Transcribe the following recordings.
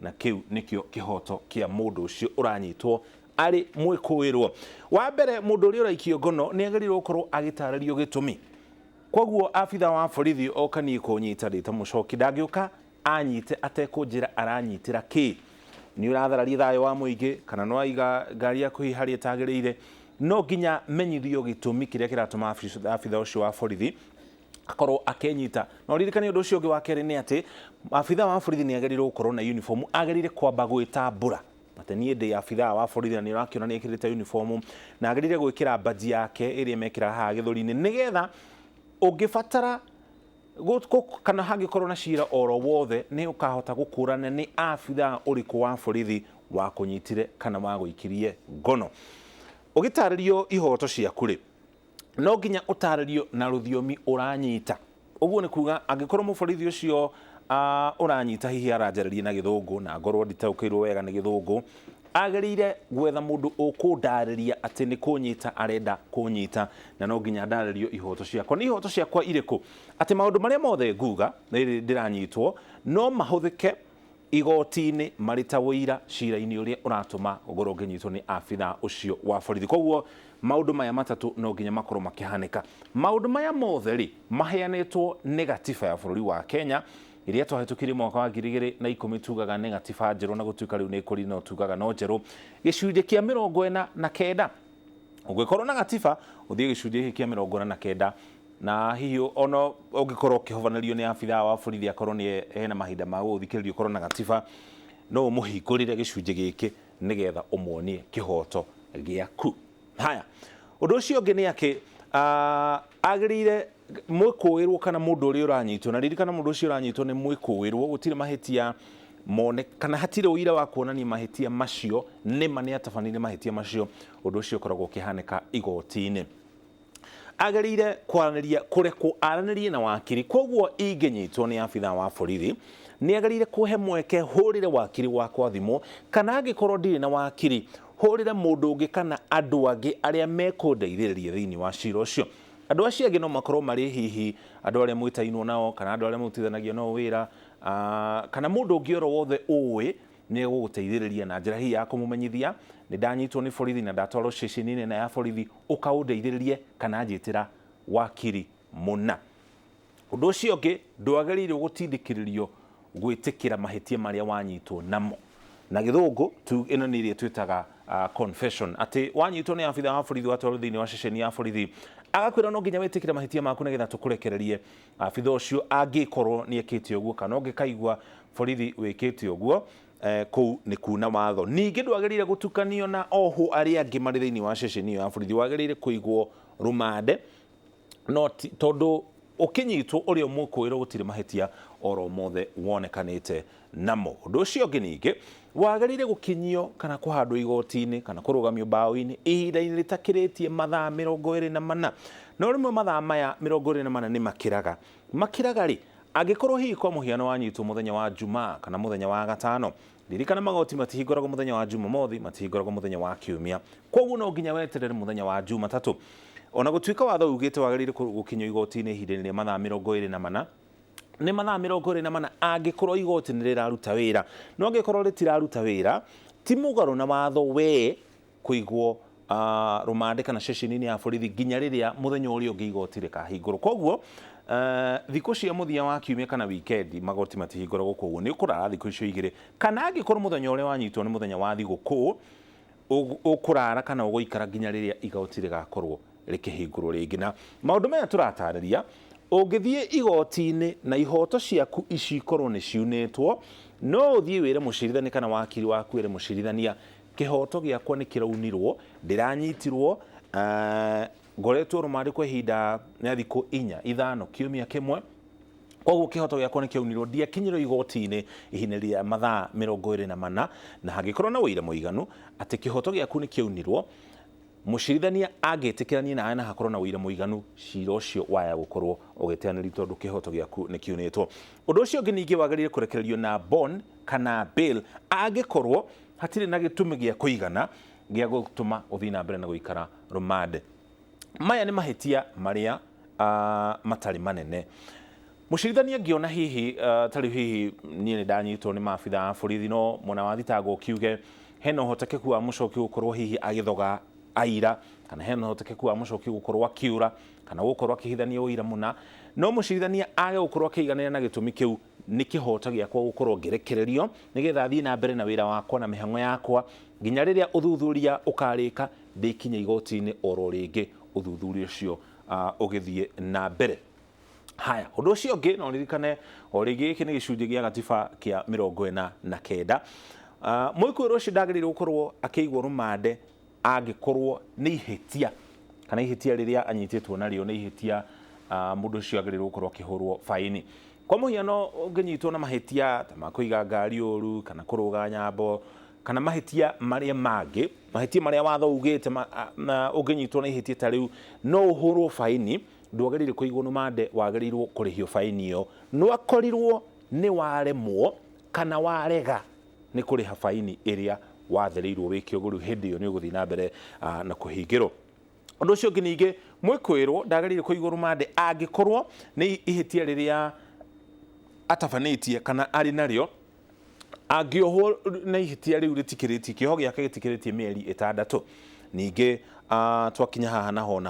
na kiu nikio kihoto kia mundu ucio uranyitwo ari mwikuirwo. Wa mbere mundu uri uraikio ngono ni agerirwo gukorwo agitarario gitumi. Koguo abitha wa borithi okanie kunyita rita mucoki ndangiuka anyite atekunjira aranyitira ki ni urathararia thayo wa muingi kana no aiga ngari ya kuhiharia tagiriire no nginya menyithio gitumi kiria kiratuma abitha ucio wa borithi akorwo akenyita. No ririkane undu ucio ungi wa keri ni ati abitha wa borithi ni agerirwo gukorwo na uniform agerire kwamba gwitambura ati nie ndi abitha wa borithi na ni urakiona ni ekirite uniform na agerire gwikira badge yake iria mekira ha githuri-ini nigetha ungibatara kana hangikorwo na cira oro wothe ni ukahota gukurana ni abitha uriku wa borithi wa kunyitire kana wa guikirie ngono. Ugitaririo ihoto ciaku ri no nginya utaririo na ruthiomi uranyita. Uguo ni kuga angikorwo muborithi ucio uranyita hihi aranjaririe na githungu na ngorwo nditaukirwo wega ni githungu agerire gwetha mundu ukundariria ati ni kunyita arenda kunyita na no nginya ndaririo ihoto ciakwa. Ni ihoto ciakwa iriku ati maundu maria mothe nguga ndiranyitwo no mahuthike igoti-ini marita wira cira-ini uria uratuma ugorwo nginyitwo ni abitha ucio wa borithi. Koguo maundu maya matatu no nginya makorwo makihanika. Maundu maya mothe ri maheanetwo ni gatiba ya bururi wa Kenya iria twahitukirie mwaka wa 2010 tugaga ni gatiba njeru na gutuika riu ni kuri no tugaga no njeru gicunje kia 49 ungikorwo na gatiba uthie gicunje kia 49 na hiyo ono ungikorwo kihovanirio ni abitha wa borithi akorwo ni hena mahinda ma guthikiririo korwo na gatiba no muhingurire gicunje giki nigetha umuonie kihoto giaku. Haya undu ucio ungi ni ati agirire mwikuirwo kana mundu uri uranyitwo na ririkana mundu ucio uranyitwo ni mwikuirwo gutire mahitia mone kana hatire uira wa kuonania mahitia macio ni mane atafanire mahitia macio undu ucio ukoragwo ukihanika igoti-ini. Agerire kwaraniria kurekwo aranirie na wakiri. Koguo inginyitwo ni abitha wa borithi ni agerire kuhe mweke hurire wakiri wakwa thimu kana angikorwo ndiri na wakiri hurire mundu ungi kana andu angi aria mekundeithiriria thiini wa cira ucio. Andu acio angi no makorwo mari hihi andu aria mwitainwo nao kana andu aria mutithanagio no wira kana mundu ungi oro wothe uwi ni guguteithiriria na njira hii ya kumumenyithia ni ndanyitwo ni borithi na ndatwarwo ceceni-ini na ya borithi ukaundeithiririe kana njitira wakiri muna. Undu ucio ungi ndwagerirwo gutindikiririo gwitikira mahitia maria wanyitwo namo na githungu tu ino ni iria twitaga confession ati wanyitwo ni abitha wa borithi watwarwo thiini wa ceceni ya borithi agakwira no nginya witikire mahitia maku nigetha tukurekererie abitha ucio angikorwo ni ekite uguo kana ungikaigua borithi wikite uguo kou ni kuna watho. Ningi ndwagerire gutukanio na oho aria angi mari thiini wa ceceni ya borithi wagerire kuigwo rumande no tondu ukinyitwo uria mukwirwo gutire mahitia oro mothe wonekanite namo. Undu ucio ungi ningi wagerire gukinyio kana kuhandwo igoti-ini kana kurugamio bao-ini ihinda-ini ritakiritie mathaa 24 no rimwe mathaa maya 24 ni makiraga ri angikorwo hihi kwa muhiano wanyitwo muthenya wa Jumaa kana muthenya wa Gatano ririkana magoti matihingoragwo muthenya wa Jumamothi matihingoragwo muthenya wa Kiumia. Koguo no nginya weterere muthenya wa Jumatatu. Ona gutuika watho ugite wagerire gukinyio igoti-ini ihinda-ini ria mathaa 24 ni mathaa 24 angikorwo igoti ni riraruta wira no angikorwo ritiraruta wira ti mugaru na watho we kuigwo rumande kana ceceni-ini ya borithi nginya riria muthenya uria ungi igoti rikahingurwo. Koguo thiku cia muthia wa Kiumia kana weekend magoti matihingoragwo koguo ni ukurara thiku icio igiri kana angikorwo muthenya uria wanyitwo ni muthenya wa thiguku ukurara kana uguikara nginya riria igoti rigakorwo rikihingurwo ringi. Na maundu maya turatariria ungithie igoti-ini na ihoto ciaku ici ikorwo ni ciunitwo no uthie wire mucirithania kana wakiri waku wire mucirithania kihoto giakwa ni kiraunirwo ndiranyitirwo ngoretwo rumande kwa ihinda na thiku 4-5 kiumia kimwe. Koguo kihoto giakwa ni kiaunirwo ndiakinyirwo igoti-ini ihinda ria mathaa 24 na hangikorwo na wira muiganu ati kihoto giaku ni kiaunirwo mucirithania agetikirania nawe na hakorwo na wira muiganu cira ucio waya gukorwo ugiteanĩrio tondu kihoto giaku ni kiunitwo. Undu ucio ungi ningi wagerire kurekererio na bond kana bail angikorwo hatire na gitumi gia kuigana gia gutuma uthii na mbere na guikara rumande. Maya ni mahitia maria matari manene. mucirithania ngiona hihi tari hihi nie ni ndanyitwo ni maabitha a borithi no mwana wa thitango kiuge hena uhotekeku wa mucoki gukorwo hihi agithoga aira kana hena uhotekeku wa mucoki gukorwo akiura kana gukorwo akihithania uira muna no mucirithania age gukorwo akiganira na gitumi kiu ni kihota giakwa gukorwo ngerekererio nigetha thii na mbere na wira wakwa na mihango yakwa nginya riria uthuthuria ukarika ndikinya igoti-ini oro ringi uthuthuria ucio ugithie na mbere. Haya, undu ucio ungi no ririkane o ringi giki ni gicunji gia gatiba kia 49 mwikuirwo ucio ndagĩrĩirwo gukorwo akĩigwo rumande angĩkorwo nĩ ihĩtia kana ihĩtia rĩrĩa anyitĩtwo narĩo nĩ ihĩtia mũndũ ũcio agĩrĩirwo gukorwo akĩhũrwo faini. Kwa mũhiano ũngĩnyitwo na mahĩtia ta ma kũiga ngari ũru kana kũrũga nyambo kana mahĩtia marĩa mangĩ, mahĩtia marĩa watho ugĩte ũngĩnyitwo na ihĩtia ta rĩu no ũhũrwo faini, ndwagĩrĩire kũigwo rumande, wagĩrĩirwo kũrĩhio faini ĩyo. No akorirwo nĩ waremwo kana warega nĩ kũrĩha faini ĩrĩa wathĩrĩirwo wĩke ũguo, hĩndĩ ĩyo nĩ ũgũthiĩ na mbere na kũhingĩrwo. Ũndũ ũcio ũngĩ ningĩ mwĩkwĩrwo ndagĩrĩire kũigwo rumande angĩkorwo nĩ ihĩtia rĩrĩa atabanĩtie kana arĩ narĩo, angĩohwo na ihĩtia rĩu rĩtikĩrĩtie, kĩoho gĩake gĩtikĩrĩtie mĩeri 6. Ningĩ twakinya haha naho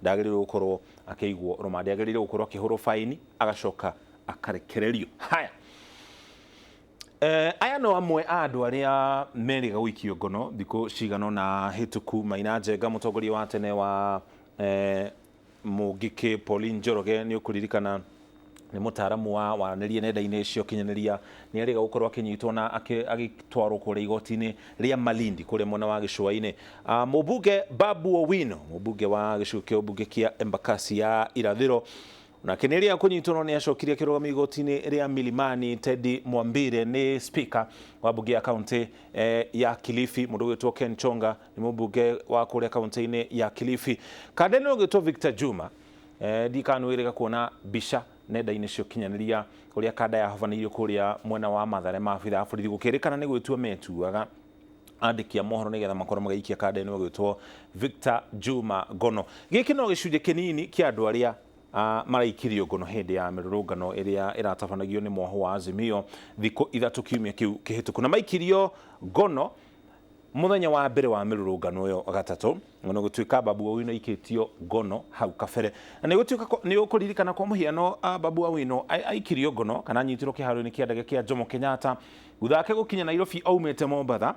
ndagĩrĩirwo gũkorwo akĩigwo rumande, agĩrĩirwo gũkorwo akĩhũrwo faini agacoka akarekererio. Haya, aya no amwe a andũ arĩa meriga gũikio ngono thikũ cigana na hĩtũku. Maina Njenga, mũtongoria wa tene wa Mũngiki, Pauline Njoroge nĩ ũkũririkana nĩ mũtaaramu wa waranĩria nenda-inĩ cia ũkinyanĩria, nĩ eriga gũkorwo akĩnyitwo na agĩtwarwo kũrĩa igoti-inĩ rĩa Malindi kũrĩa mwena wa gĩcũa-inĩ. Mũmbunge Babu Owino, mũmbunge wa gĩcigo kĩa ũmbunge kĩa Embakasi ya irathĩro, nake nĩ rĩrĩa kũnyitwo nĩ acokirie kĩrũgamio igoti-inĩ rĩa Milimani. Teddy Mwambire nĩ speaker wa mbunge ya kaunti ya Kilifi. Mũndũ ũgwĩtwo Ken Chonga nĩ mũmbunge wa kũrĩa kaunti-inĩ ya Kilifi. Kandeni ũgwĩtwo Victor Juma, ndikanwĩrĩga kuona mbica nenda-inĩ cia ũkinyanĩria ũrĩa kanda yahobanĩirio kũrĩa mwena wa Mathare, maabitha a borithi gũkĩrĩkana nĩ gwĩtua metuaga andĩki a mohoro nĩgetha makorwo magĩikia kanda ĩno gwĩtwo Victor Juma ngono. Gĩkĩ no gĩcunjĩ kĩnini kĩa andũ arĩa maraikirio ngono hĩndĩ ya mĩrũrũngano ĩrĩa ĩratabanagio nĩ mwoho wa Azimio thikũ 3 kiumia kĩu kĩhĩtũku, na maikirio ngono muthenya wa mbere wa mĩrũrũngano ĩyo gatatũ, no gũtuĩka Babu Owino aikĩtio ngono hau kabere. Na nĩ gũtuĩka nĩ ũkũririkana kwa mũhiano Babu Owino aikirio ngono kana anyitirwo kĩharo-inĩ kĩa ndege kĩa Jomo Kenyatta, thutha wake gũkinya Nairobi aumĩte Mombatha,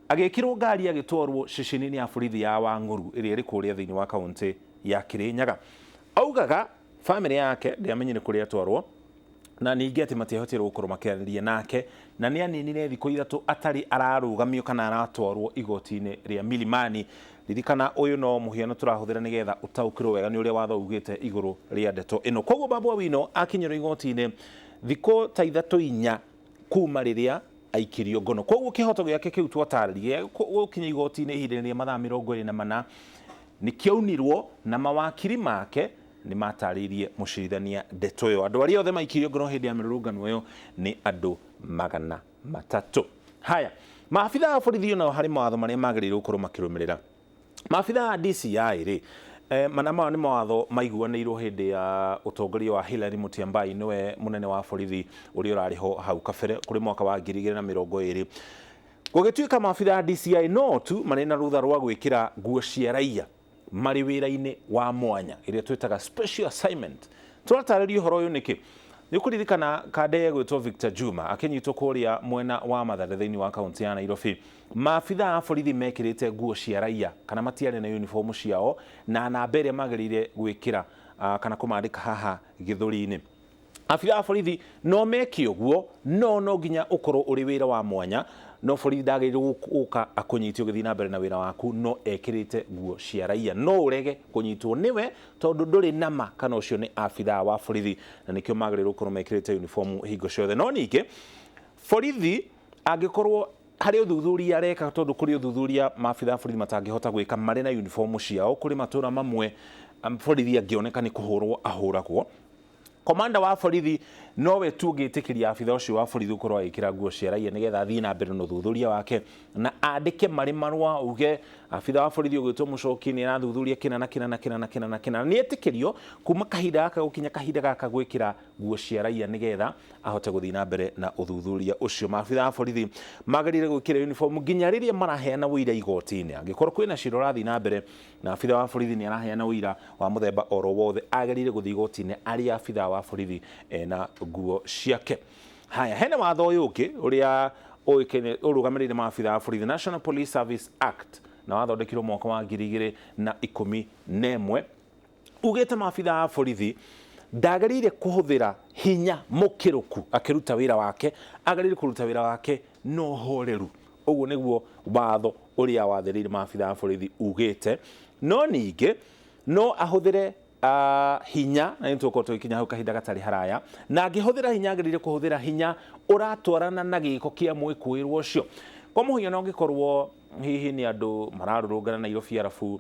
agĩkĩrwo ngari agĩtwarwo ceceni-inĩ ya borithi ya Wang'ũru ĩrĩa ĩrĩ kũrĩa thĩinĩ wa kaunti ya Kĩrĩnyaga. Augaga family yake ndĩamenyire kũrĩa atwarwo na ningĩ atĩ matiahotire gũkorwo makĩaranĩria nake, na nĩ aninire thikũ 3 atarĩ ararũgamio kana aratwarwo igoti-inĩ rĩa Milimani. Ririkana ũyũ no mũhiano tũrahũthĩra nĩgetha ũtaũkĩrwo wega nĩ ũrĩa watho ugĩte igũrũ rĩa ndeto ĩno. Koguo Babu Owino akinyĩrwo igoti-inĩ thikũ ta 3-4 kuma rĩrĩa aikirio ngono. Koguo kĩhoto gĩake kĩu twatarĩrie gũkinya igoti-inĩ ihinda rĩa mathaa 24 nĩ kĩaunirwo na mawakiri make nĩ matarĩirie mũcirithania ndeto ĩyo. Andũ arĩa othe maikirio ngono hĩndĩ ya mĩrũrũngano ĩyo nĩ andũ 300. Haya, maabitha a borithi nao harĩ mawatho marĩa magĩrĩirwo gũkorwo makĩrũmĩrĩra. Maabitha a DCI rĩ, mana mao nĩ mawatho maiguanĩirwo hĩndĩ ya ũtongoria wa Hilary Mutyambai, nĩwe mũnene wa borithi ũrĩa ũrarĩ ho hau kabere kũrĩ mwaka wa 2020. Gũgĩtuĩka maabitha a DCI no tu marĩ na rutha rwa gwĩkĩra nguo cia raia marĩ wĩra-inĩ wa mwanya ĩrĩa twĩtaga special assignment. Tũratarĩria ũhoro ũyũ nĩkĩ? Nĩ ũkũririkana kanda gwĩtwo Victor Juma akĩnyitwo kũrĩa mwena wa Mathare thĩinĩ wa kaunti ya Nairobi. Maabitha a borithi mekĩrĩte nguo cia raia kana matiarĩ na uniform ciao na namba ĩrĩa magĩrĩire gwĩkĩra kana kũmandĩka haha gĩthũri-inĩ. Abitha a borithi no meke ũguo, no nginya ũkorwo ũrĩ wĩra wa mwanya, no borithi ndagĩrĩirwo gũka akũnyitio gĩthiĩ na mbere na wĩra waku no ekĩrĩte nguo cia raia. No ũrege kũnyitwo nĩwe tondũ ndũrĩ nama kana ũcio nĩ abitha wa borithi, na nĩkĩo magĩrĩirwo gũkorwo mekĩrĩte uniform hingo ciothe. No ningĩ borithi angĩkorwo harĩ ũthuthuria areka, tondũ kũrĩ ũthuthuria maabitha a borithi matangĩhota gwĩka marĩ na uniform ciao, kũrĩ matũra mamwe borithi angĩoneka nĩ kũhũrwo ahũragwo, komanda wa borithi nowe tu ngĩtĩkĩria abitha ũcio wa borithi gũkorwo agĩkĩra nguo cia raia nĩgetha athiĩ na mbere na ũthuthuria wake na andĩke marĩ marũa uge abitha wa borithi ũgĩtwo Mũchoki nĩ arathuthuria kĩna na kĩna na kĩna na kĩna na kĩna nĩ etĩkĩrio kuma kahinda gaka gũkinya kahinda gaka gwĩkĩra nguo cia raia nĩgetha ahote gũthiĩ na mbere na ũthuthuria ũcio. Maabitha wa borithi magarire gwĩkĩra uniform nginya rĩrĩa maraheana ũira igoti-inĩ. Angĩkorwo kwĩna cira ũrathiĩ na mbere na abitha wa borithi nĩ araheana ũira wa mũthemba oro wothe agarire gũthiĩ igoti-inĩ arĩ abitha wa borithi na nguo ciake. Haya, hena watho ũyũ ũngĩ ũrĩa ũrũgamĩrĩire maabitha wa borithi, National Police Service Act, na wathondekirwo mwaka wa 2011 ugĩte maabitha wa borithi ndagĩrĩire kũhũthĩra hinya mũkĩrũku akĩruta wĩra wake, agĩrĩire kũruta wĩra wake na ũhoreru. Ũguo nĩguo watho ũrĩa wathĩrĩire maabitha wa borithi ugĩte. No ningĩ no ahũthĩre hinya na nĩtũkorwo tũgĩkinya hau kahinda gatarĩ haraya, na angĩhũthĩra hinya agĩrĩire kũhũthĩra hinya ũratwarana na gĩko kĩa mwĩkũĩrwo ũcio. Kwa mũhiano angĩkorwo hihi nĩ andũ mararũrũngana Nairobi arabu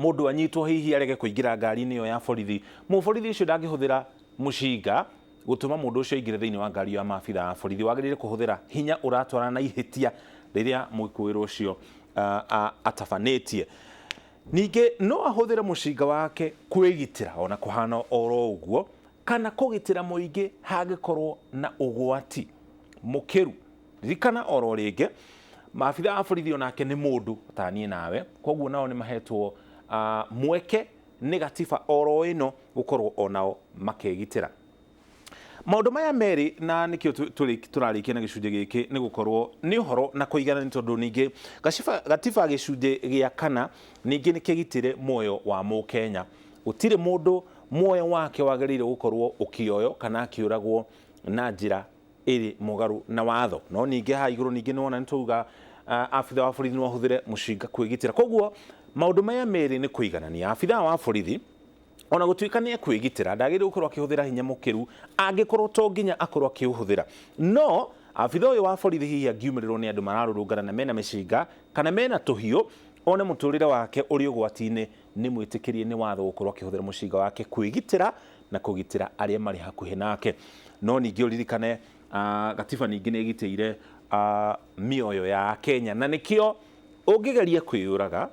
mũndũ anyitwo hihi arege kũingĩra ngari-inĩ ĩyo ya borithi, mũborithi ũcio ndangĩhũthĩra mũcinga gũtũma mũndũ ũcio aingĩre thĩinĩ wa ngari ya maabitha wa borithi. Wagĩrĩire kũhũthĩra hinya ũratwarana na ihĩtia rĩrĩa mwĩkũĩrwo ũcio atabanĩtie. Ningĩ no ahũthĩre mũcinga wake kwĩgitĩra ona kũhana oro ũguo, kana kũgitĩra mũingĩ hangĩkorwo na ũgwati mũkĩru. Ririkana oro rĩngĩ maabitha wa borithi onake nĩ mũndũ taniĩ nawe, koguo nao nĩ mahetwo mweke nĩ gatiba oro ĩno gũkorwo onao makegitĩra. Maũndũ maya merĩ na nĩkĩo tũrarĩkia na gĩcunjĩ gĩkĩ nĩ gũkorwo nĩ ũhoro na kũigana, nĩ tondũ ningĩ gatiba gĩcunjĩ gĩa kana ningĩ nĩ kĩgitĩre muoyo wa Mũkenya. Gũtirĩ mũndũ muoyo wake wagĩrĩire gũkorwo ũkĩoyo kana akĩũragwo na njĩra ĩrĩ mũgarũ na watho. No ningĩ ha igũrũ ningĩ nĩ wona nĩ tũuga abitha wa borithi no ahũthĩre mũcinga kwĩgitĩra. Koguo maũndũ maya merĩ nĩ kũiganania. Abitha wa borithi ona gũtuĩka nĩ ekwĩgitĩra ndagĩrĩire gũkorwo akĩhũthĩra hinya mũkĩru angĩkorwo to nginya akorwo akĩũhũthĩra. No abitha ũyũ wa borithi hihi angiumĩrĩrwo nĩ andũ mararũrũngana na mena mĩcinga kana mena tũhiũ, one mũtũrĩre wake ũrĩ ũgwati-inĩ, nĩ mwĩtĩkĩrie nĩ watho gũkorwo akĩhũthĩra mũcinga wake kwĩgitĩra na kũgitĩra arĩa marĩ hakuhĩ nake. No ningĩ ũririkane gatiba ningĩ nĩ ĩgitĩire mĩoyo ya Kenya, na nĩkĩo ũngĩgeria kwĩyũraga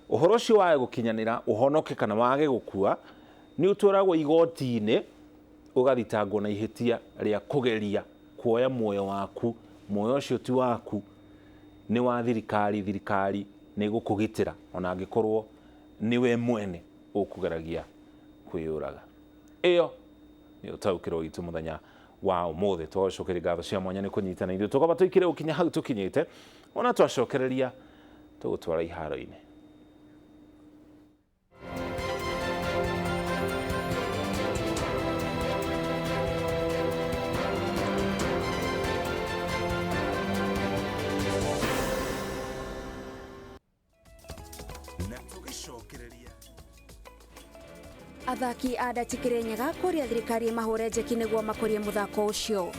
ũhoro ũcio wage gũkinyanĩra ũhonoke kana wage gũkua, nĩ ũtwaragwo igoti-inĩ ũgathitangwo na ihĩtia rĩa kũgeria kuoya muoyo waku. Muoyo ũcio ti waku, nĩ wa thirikari. Thirikari nĩ gũkũgitĩra ona angĩkorwo nĩ we mwene ũkũgeragia kwĩyũraga. Ĩyo nĩ ũtaũkĩrwo witũ mũthenya wa ũmũthĩ. Twacokeria ngatho cia mwanya nĩ kũnyitana ithuĩ tũkamba tũikire gũkinya hau tũkinyĩte, ona twacokereria tũgũtwara iharo-inĩ. Athaki a Ndati Kĩrĩnyaga kũrĩa thirikari mahũre njeki nĩguo makũrie mũthako ũcio.